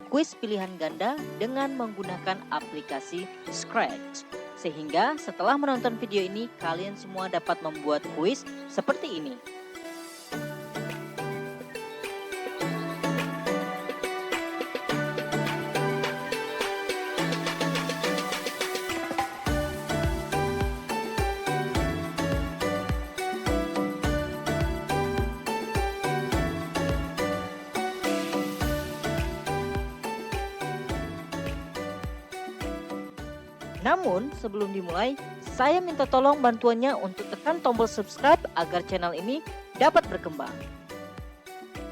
kuis pilihan ganda dengan menggunakan aplikasi Scratch. Sehingga setelah menonton video ini, kalian semua dapat membuat kuis seperti ini. Namun, sebelum dimulai, saya minta tolong bantuannya untuk tekan tombol subscribe agar channel ini dapat berkembang.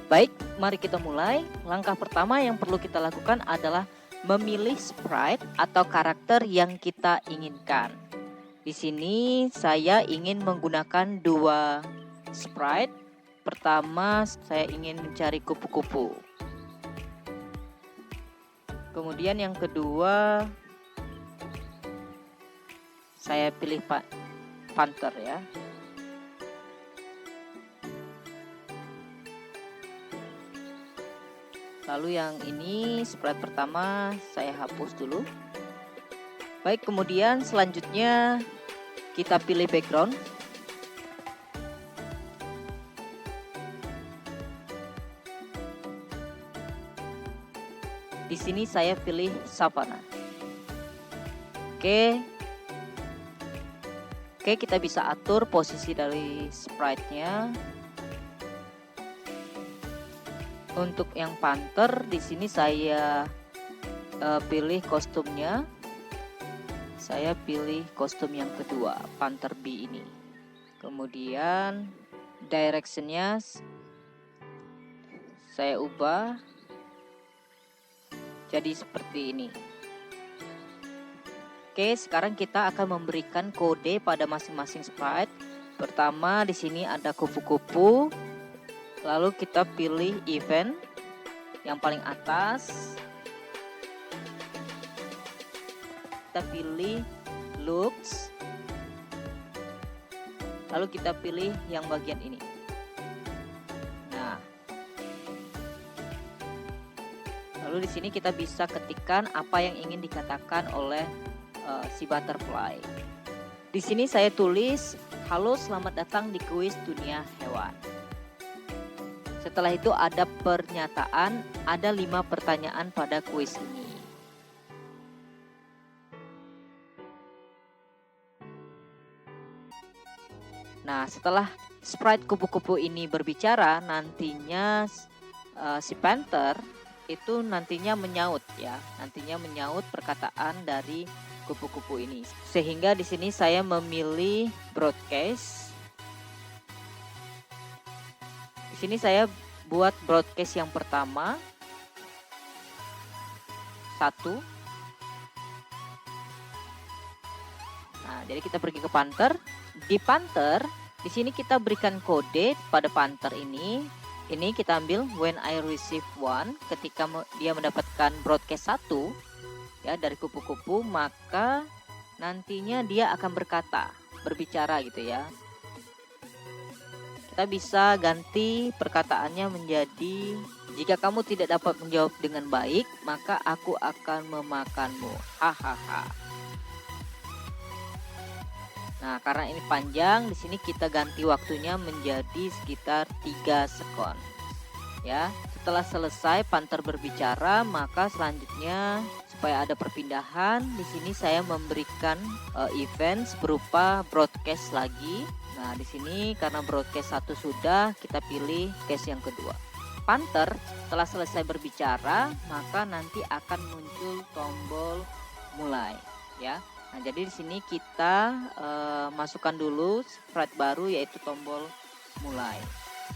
Baik, mari kita mulai. Langkah pertama yang perlu kita lakukan adalah memilih sprite atau karakter yang kita inginkan. Di sini saya ingin menggunakan dua sprite. Pertama, saya ingin mencari kupu-kupu. Kemudian yang kedua, saya pilih panther ya. Lalu yang ini sprite pertama saya hapus dulu. Baik, kemudian selanjutnya kita pilih background. Di sini saya pilih savana. Oke, kita bisa atur posisi dari sprite-nya. Untuk yang panther di sini saya pilih kostumnya. Saya pilih kostum yang kedua, panther B ini. Kemudian direction-nya saya ubah jadi seperti ini. Oke, sekarang kita akan memberikan kode pada masing-masing sprite. Pertama di sini ada kupu-kupu. Lalu kita pilih event yang paling atas. Kita pilih looks. Lalu kita pilih yang bagian ini. Nah, lalu di sini kita bisa ketikkan apa yang ingin dikatakan oleh si butterfly. Di sini saya tulis, "Halo, selamat datang di kuis dunia hewan." Setelah itu ada pernyataan, ada 5 pertanyaan pada kuis ini. Nah, setelah sprite kupu-kupu ini berbicara, nantinya si panther itu nantinya menyaut ya, nantinya menyaut perkataan dari kupu-kupu ini. Sehingga di sini saya memilih broadcast. Di sini saya buat broadcast yang pertama 1. Nah, jadi kita pergi ke panther. Di panther, di sini kita berikan kode pada panther ini. Ini kita ambil when I receive 1, ketika dia mendapatkan broadcast 1 ya dari kupu-kupu, maka nantinya dia akan berbicara gitu ya. Kita bisa ganti perkataannya menjadi, "Jika kamu tidak dapat menjawab dengan baik, maka aku akan memakanmu. Hahaha." Nah, karena ini panjang, di sini kita ganti waktunya menjadi sekitar 3 sekon. Ya, setelah selesai panther berbicara, maka selanjutnya supaya ada perpindahan, di sini saya memberikan event berupa broadcast lagi. Nah, di sini karena broadcast 1 sudah, kita pilih case yang kedua. Panther setelah selesai berbicara, maka nanti akan muncul tombol mulai, ya. Nah, jadi di sini kita masukkan dulu sprite baru yaitu tombol mulai.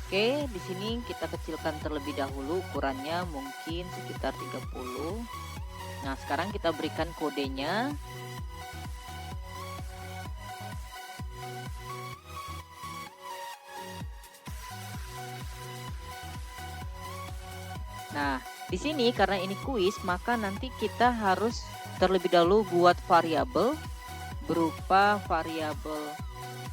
Oke, di sini kita kecilkan terlebih dahulu ukurannya mungkin sekitar 30. Nah, sekarang kita berikan kodenya. Nah, di sini karena ini kuis, maka nanti kita harus terlebih dahulu buat variabel berupa variabel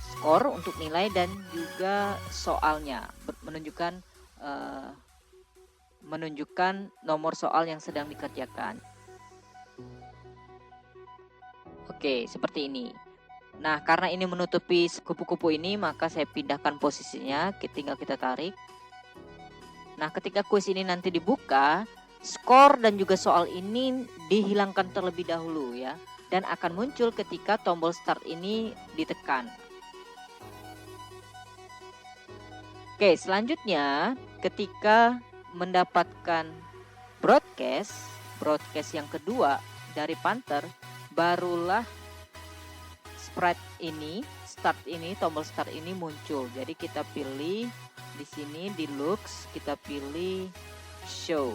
skor untuk nilai dan juga soalnya menunjukkan menunjukkan nomor soal yang sedang dikerjakan. Oke, seperti ini. Nah, karena ini menutupi kupu-kupu ini, maka saya pindahkan posisinya, tinggal kita tarik. Nah, ketika kuis ini nanti dibuka, skor dan juga soal ini dihilangkan terlebih dahulu ya, dan akan muncul ketika tombol start ini ditekan. Oke, selanjutnya ketika mendapatkan broadcast yang kedua dari Panther, barulah sprite ini, tombol start ini muncul. Jadi kita pilih di sini di looks, kita pilih show.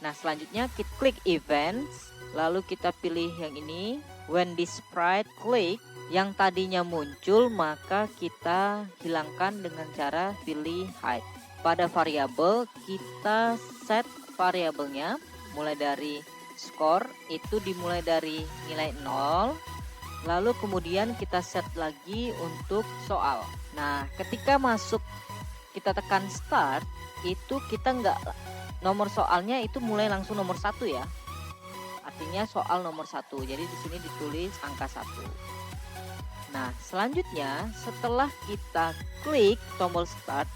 Nah, selanjutnya kita klik events, lalu kita pilih yang ini. When this sprite click, yang tadinya muncul maka kita hilangkan dengan cara pilih hide. Pada variabel kita set variabelnya mulai dari skor itu dimulai dari nilai 0, lalu kemudian kita set lagi untuk soal. Nah, ketika masuk kita tekan start, itu kita nggak, nomor soalnya itu mulai langsung nomor 1 ya, artinya soal nomor 1. Jadi di sini ditulis angka 1. Nah, selanjutnya setelah kita klik tombol start,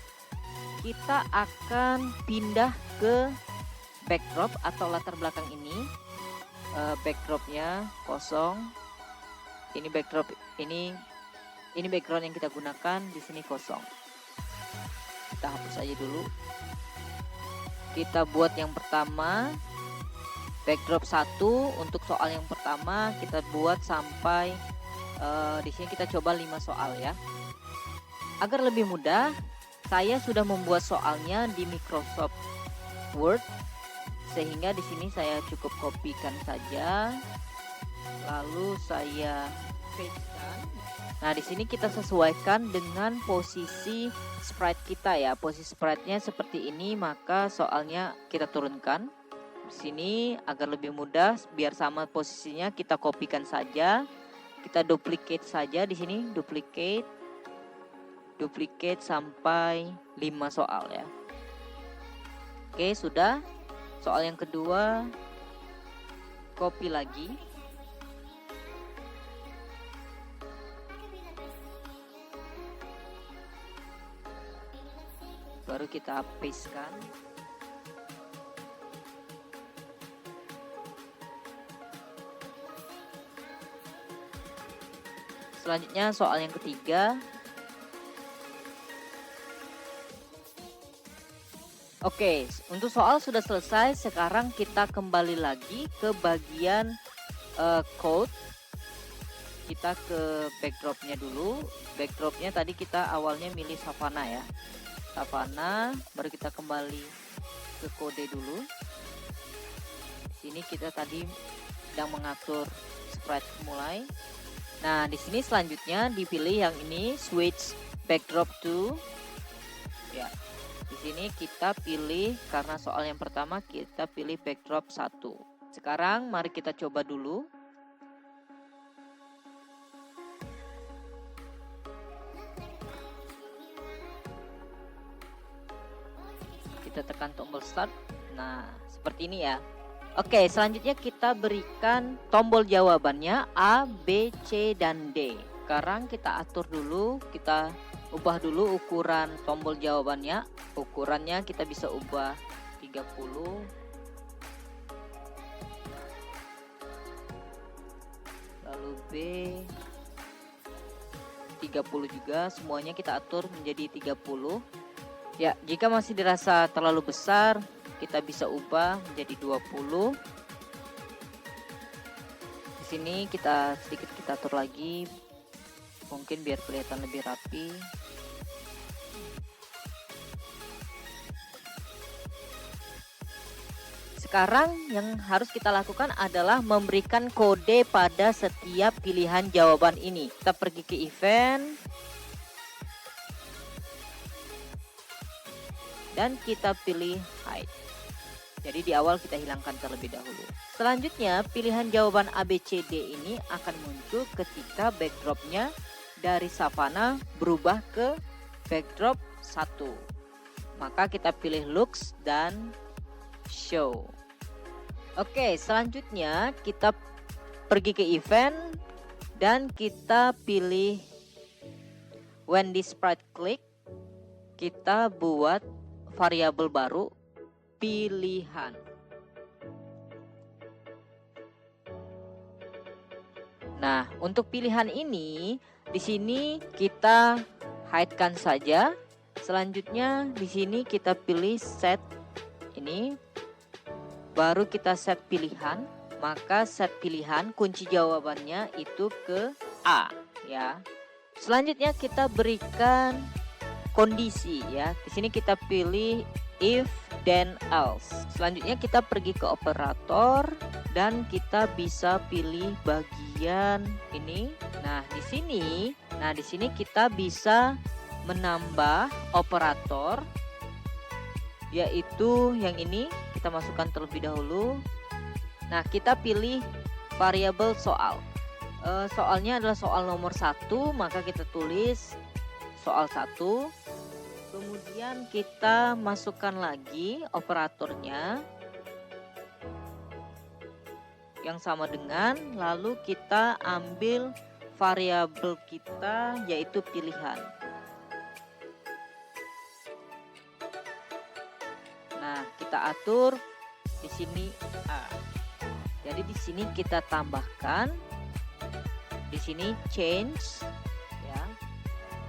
kita akan pindah ke backdrop atau latar belakang ini. Backdropnya kosong. Ini backdrop, ini background yang kita gunakan, di sini kosong. Kita hapus aja dulu. Kita buat yang pertama, backdrop 1 untuk soal yang pertama kita buat sampai di sini kita coba 5 soal ya. Agar lebih mudah, saya sudah membuat soalnya di Microsoft Word, sehingga di sini saya cukup kopikan saja, lalu saya pastekan. Nah, di sini kita sesuaikan dengan posisi sprite kita ya. Posisi sprite-nya seperti ini, maka soalnya kita turunkan. Di sini agar lebih mudah, biar sama posisinya kita kopikan saja. Kita duplicate saja di sini, duplicate sampai 5 soal ya. Oke, sudah. Soal yang kedua, copy lagi. Baru kita pastekan. Selanjutnya soal yang ketiga. Oke, untuk soal sudah selesai. Sekarang kita kembali lagi ke bagian code. Kita ke backdropnya dulu. Backdropnya tadi kita awalnya milih Savannah ya. Savannah, baru kita kembali ke kode dulu. Sini kita tadi sedang mengatur sprite mulai. Nah, di sini selanjutnya dipilih yang ini, switch backdrop to. Ya. Di sini kita pilih, karena soal yang pertama kita pilih backdrop 1. Sekarang mari kita coba dulu. Kita tekan tombol start. Nah, seperti ini ya. Oke, selanjutnya kita berikan tombol jawabannya A, B, C, dan D. Sekarang kita atur dulu, kita ubah dulu ukuran tombol jawabannya. Ukurannya kita bisa ubah 30. Lalu B 30 juga, semuanya kita atur menjadi 30. Ya, jika masih dirasa terlalu besar, kita bisa ubah menjadi 20. Di sini kita sedikit kita atur lagi, mungkin biar kelihatan lebih rapi. Sekarang yang harus kita lakukan adalah memberikan kode pada setiap pilihan jawaban ini. Kita pergi ke event dan kita pilih hide. Jadi di awal kita hilangkan terlebih dahulu. Selanjutnya pilihan jawaban A, B, C, D ini akan muncul ketika backdropnya dari Savannah berubah ke backdrop 1. Maka kita pilih looks dan show. Oke, selanjutnya kita pergi ke event dan kita pilih when this sprite click, kita buat variabel baru pilihan. Nah, untuk pilihan ini di sini kita hide-kan saja. Selanjutnya di sini kita pilih set ini, baru kita set pilihan. Maka set pilihan kunci jawabannya itu ke A ya. Selanjutnya kita berikan kondisi ya. Di sini kita pilih if then else. Selanjutnya kita pergi ke operator dan kita bisa pilih bagian ini. Nah, di sini kita bisa menambah operator, yaitu yang ini kita masukkan terlebih dahulu. Nah, kita pilih variabel soal. Soalnya adalah soal nomor 1, maka kita tulis soal 1. Kemudian kita masukkan lagi operatornya yang sama dengan, lalu kita ambil variabel kita yaitu pilihan. Nah, kita atur di sini A. Jadi di sini kita tambahkan di sini change ya.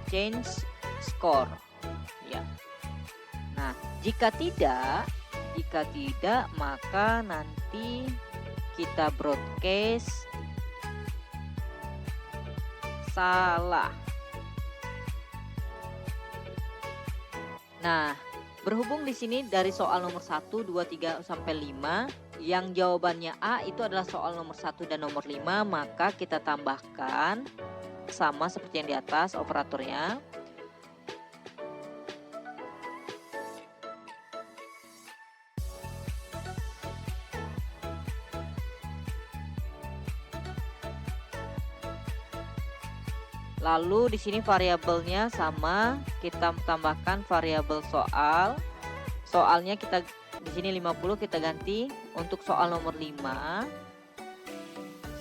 Change score ya. Nah, jika tidak maka nanti kita broadcast salah. Nah, berhubung di sini dari soal nomor 1, 2, 3 sampai 5 yang jawabannya A itu adalah soal nomor 1 dan nomor 5, maka kita tambahkan sama seperti yang di atas operatornya. Lalu di sini variabelnya sama, kita tambahkan variabel soal. Soalnya kita di sini 50 kita ganti untuk soal nomor 5.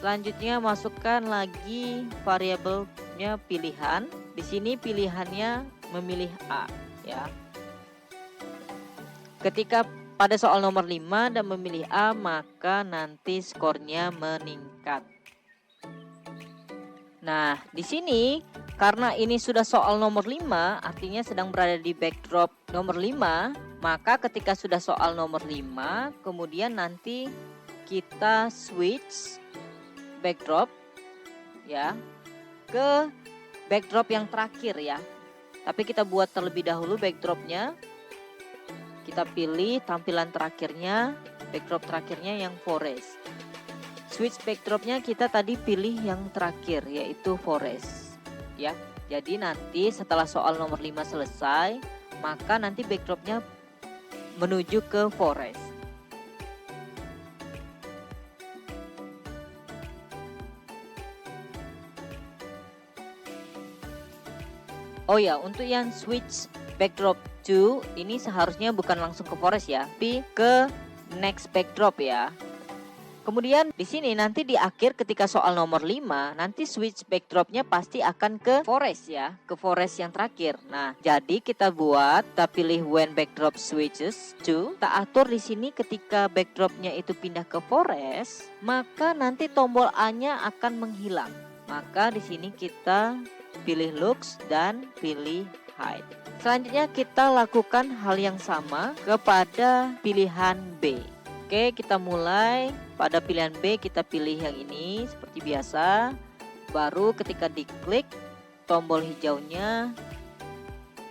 Selanjutnya masukkan lagi variabelnya pilihan. Di sini pilihannya memilih A ya. Ketika pada soal nomor 5 dan memilih A, maka nanti skornya meningkat. Nah, di sini karena ini sudah soal nomor 5, artinya sedang berada di backdrop nomor 5, maka ketika sudah soal nomor 5, kemudian nanti kita switch backdrop ya ke backdrop yang terakhir ya. Tapi kita buat terlebih dahulu backdropnya. Kita pilih tampilan terakhirnya, backdrop terakhirnya yang forest. Switch backdropnya kita tadi pilih yang terakhir yaitu forest ya. Jadi nanti setelah soal nomor 5 selesai, maka nanti backdropnya menuju ke forest. Oh ya, untuk yang switch backdrop to ini seharusnya bukan langsung ke forest ya, tapi ke next backdrop ya. Kemudian di sini nanti di akhir ketika soal nomor 5 nanti switch backdropnya pasti akan ke forest ya, ke forest yang terakhir. Nah, jadi kita pilih when backdrop switches to, kita atur di sini ketika backdropnya itu pindah ke forest, maka nanti tombol A-nya akan menghilang. Maka di sini kita pilih looks dan pilih hide. Selanjutnya kita lakukan hal yang sama kepada pilihan B. Oke, kita mulai pada pilihan B, kita pilih yang ini seperti biasa. Baru ketika diklik tombol hijaunya,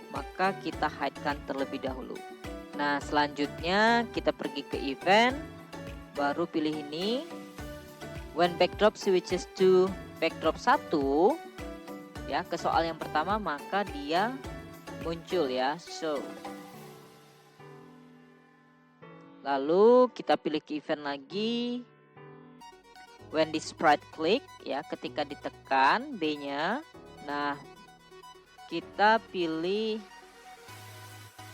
maka kita hide-kan terlebih dahulu. Nah, selanjutnya kita pergi ke event, baru pilih ini. When backdrop switches to backdrop 1 ya, ke soal yang pertama, maka dia muncul ya, show. Lalu kita pilih ke event lagi. When this sprite click ya, ketika ditekan B-nya. Nah, kita pilih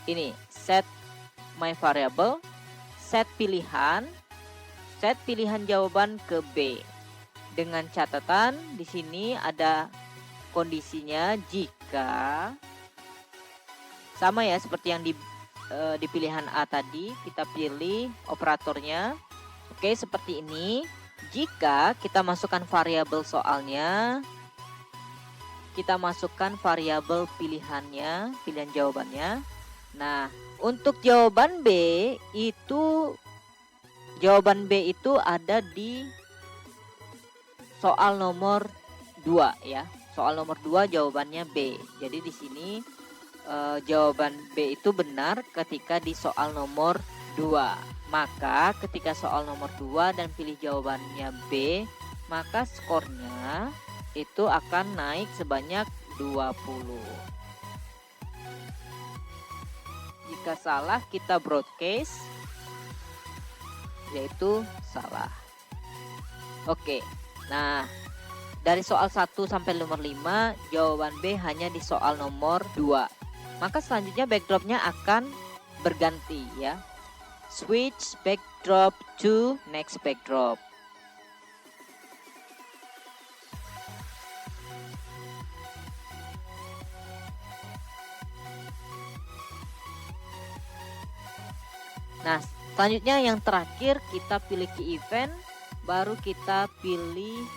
ini set my variable set pilihan jawaban ke B. Dengan catatan di sini ada kondisinya jika sama ya seperti yang di pilihan A tadi, kita pilih operatornya. Oke, seperti ini. Jika kita masukkan variabel soalnya, kita masukkan variabel pilihan jawabannya. Nah, untuk jawaban B itu ada di soal nomor 2 ya. Soal nomor 2 jawabannya B. Jadi di sini jawaban B itu benar ketika di soal nomor 2. Maka ketika soal nomor 2 dan pilih jawabannya B, maka skornya itu akan naik sebanyak 20. Jika salah kita broadcast, yaitu salah. Oke, nah dari soal 1 sampai nomor 5, jawaban B hanya di soal nomor 2. Maka selanjutnya backdropnya akan berganti ya. Switch backdrop to next backdrop. Nah, selanjutnya yang terakhir kita pilih key event, baru kita pilih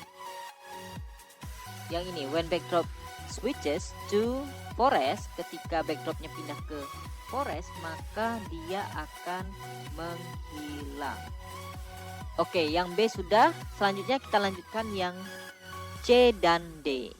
yang ini, when backdrop switches to forest. Ketika backdropnya pindah ke forest, maka dia akan menghilang. Oke, yang B sudah. Selanjutnya kita lanjutkan yang C dan D.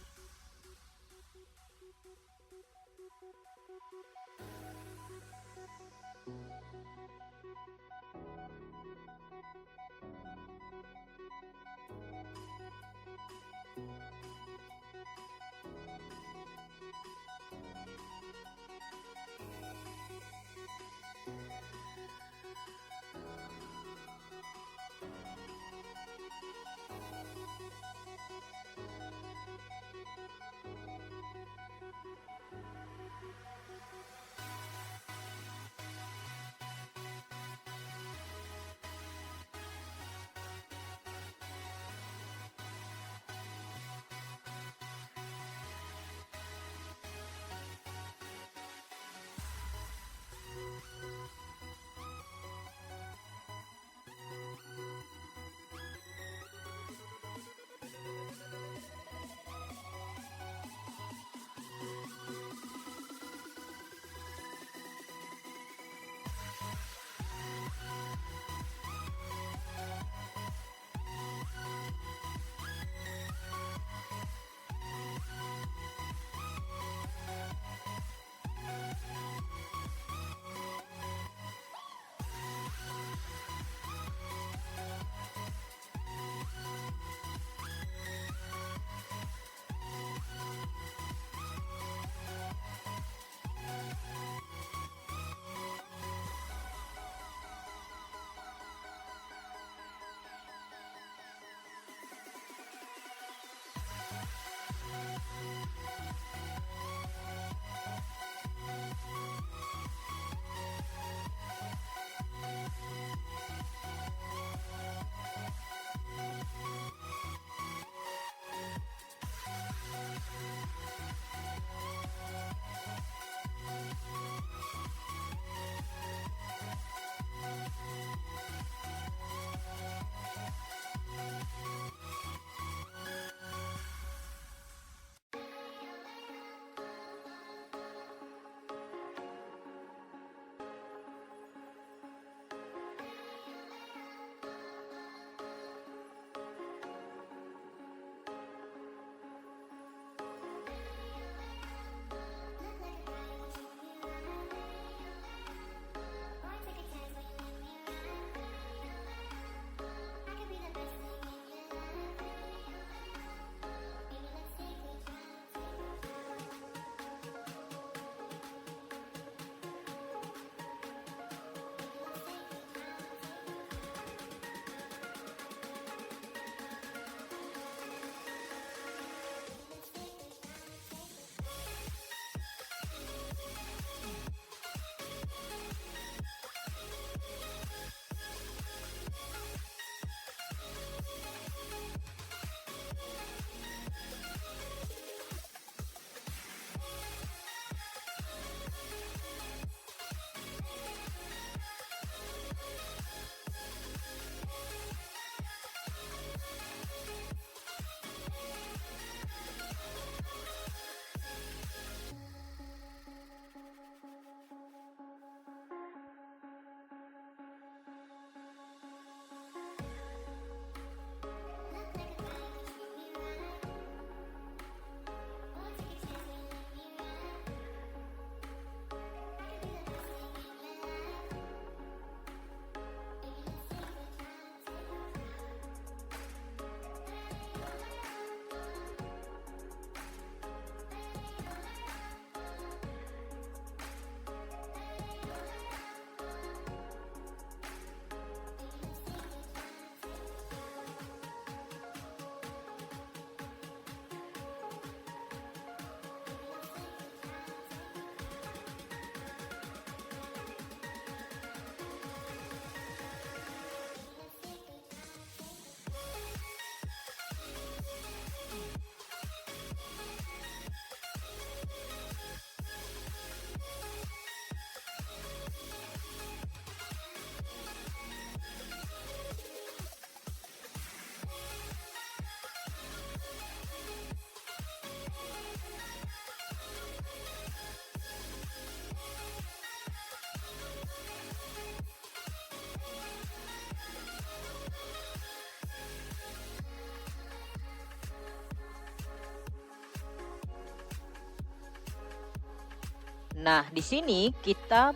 Nah, di sini kita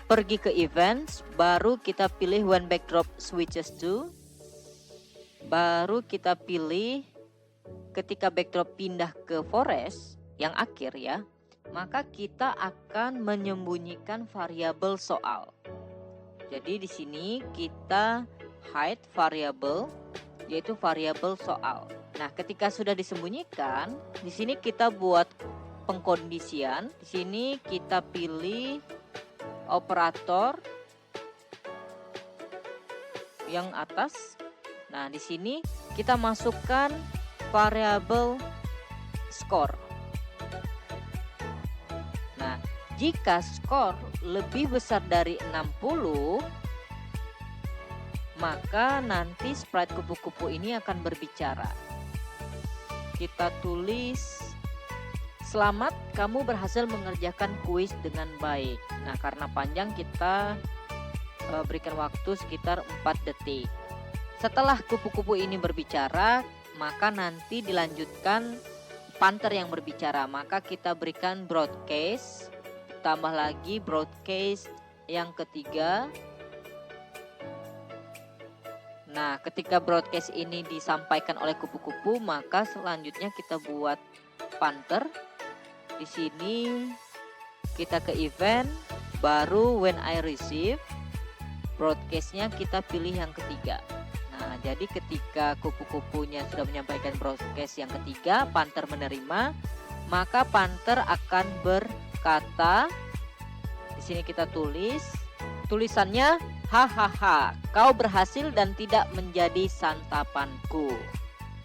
pergi ke events, baru kita pilih when backdrop switches to, baru kita pilih ketika backdrop pindah ke forest yang akhir ya, maka kita akan menyembunyikan variabel soal. Jadi di sini kita hide variable, yaitu variabel soal. Nah, ketika sudah disembunyikan, di sini kita buat pengkondisian. Di sini kita pilih operator yang atas. Nah, di sini kita masukkan variabel skor. Nah, jika skor lebih besar dari 60, maka nanti sprite kupu-kupu ini akan berbicara. Kita tulis, selamat, kamu berhasil mengerjakan kuis dengan baik. Nah, karena panjang kita berikan waktu sekitar 4 detik. Setelah kupu-kupu ini berbicara, maka nanti dilanjutkan Panther yang berbicara. Maka kita berikan broadcast, tambah lagi broadcast yang ketiga. Nah, ketika broadcast ini disampaikan oleh kupu-kupu, maka selanjutnya kita buat Panther. Di sini kita ke event, baru when I receive, broadcastnya kita pilih yang ketiga. Nah, jadi ketika kupu-kupunya sudah menyampaikan broadcast yang ketiga, Panther menerima, maka Panther akan berkata, di sini kita tulis, tulisannya, hahaha, kau berhasil dan tidak menjadi santapanku.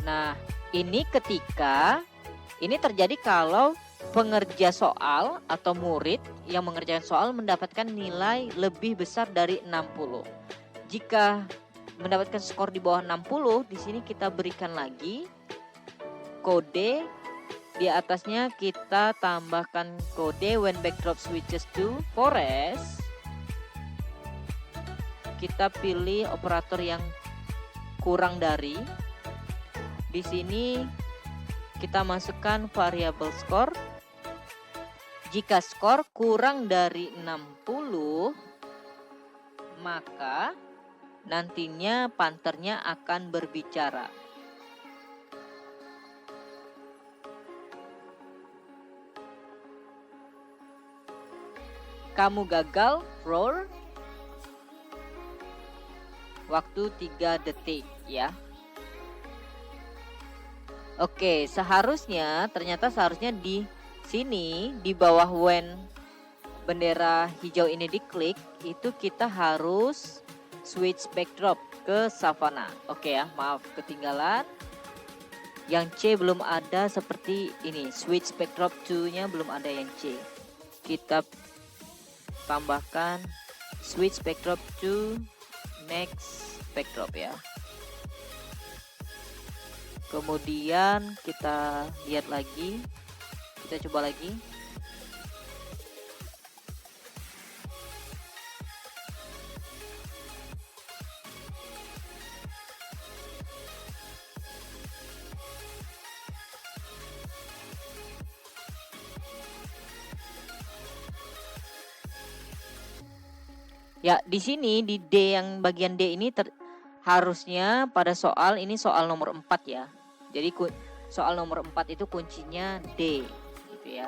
Nah, ini ketika ini terjadi kalau pengerja soal atau murid yang mengerjakan soal mendapatkan nilai lebih besar dari 60. Jika mendapatkan skor di bawah 60, di sini kita berikan lagi kode. Di atasnya kita tambahkan kode when backdrop switches to forest. Kita pilih operator yang kurang dari. Di sini kita masukkan variabel skor. Jika skor kurang dari 60, maka nantinya Panthernya akan berbicara. Kamu gagal, roar. Waktu 3 detik ya. Oke, ternyata seharusnya di sini di bawah when bendera hijau ini diklik, itu kita harus switch backdrop ke savana. Oke ya, maaf ketinggalan. Yang C belum ada seperti ini, switch backdrop to-nya belum ada yang C. Kita tambahkan switch backdrop to next backdrop ya. Kemudian kita lihat lagi, kita coba lagi. Ya, di sini di D yang bagian D ini harusnya pada soal ini soal nomor 4 ya. Jadi soal nomor 4 itu kuncinya D gitu ya.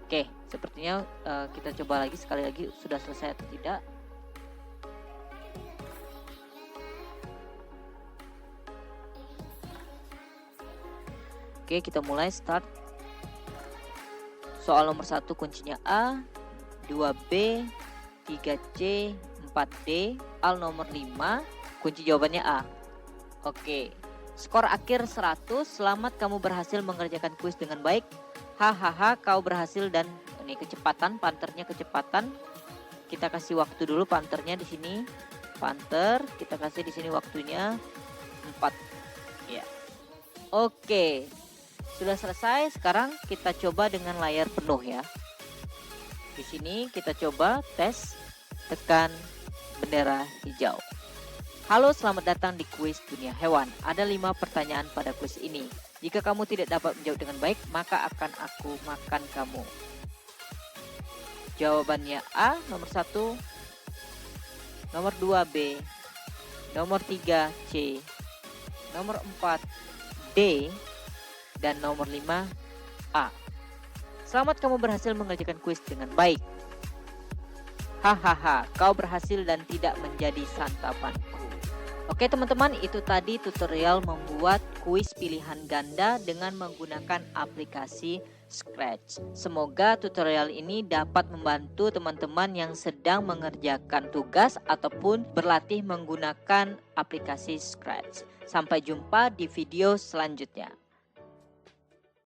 Oke, sepertinya kita coba lagi sekali lagi sudah selesai atau tidak. Oke, kita mulai start. Soal nomor 1 kuncinya A, 2B, 3C, 4D, al nomor 5, kunci jawabannya A. Oke, skor akhir 100, selamat kamu berhasil mengerjakan kuis dengan baik. Hahaha, kau berhasil dan ini kecepatan, Panthernya kecepatan. Kita kasih waktu dulu Panthernya di sini. Panther, kita kasih di sini waktunya 4. Ya. Oke. Sudah selesai, sekarang kita coba dengan layar penuh ya. Di sini kita coba tes, tekan bendera hijau. Halo, selamat datang di kuis dunia hewan. Ada 5 pertanyaan pada kuis ini. Jika kamu tidak dapat menjawab dengan baik, maka akan aku makan kamu. Jawabannya A, nomor 1, nomor 2 B, nomor 3 C, nomor 4 D, dan nomor 5 A. Selamat, kamu berhasil mengerjakan kuis dengan baik. Hahaha, kau berhasil dan tidak menjadi santapanku. Oke teman-teman, itu tadi tutorial membuat kuis pilihan ganda dengan menggunakan aplikasi Scratch. Semoga tutorial ini dapat membantu teman-teman yang sedang mengerjakan tugas ataupun berlatih menggunakan aplikasi Scratch. Sampai jumpa di video selanjutnya.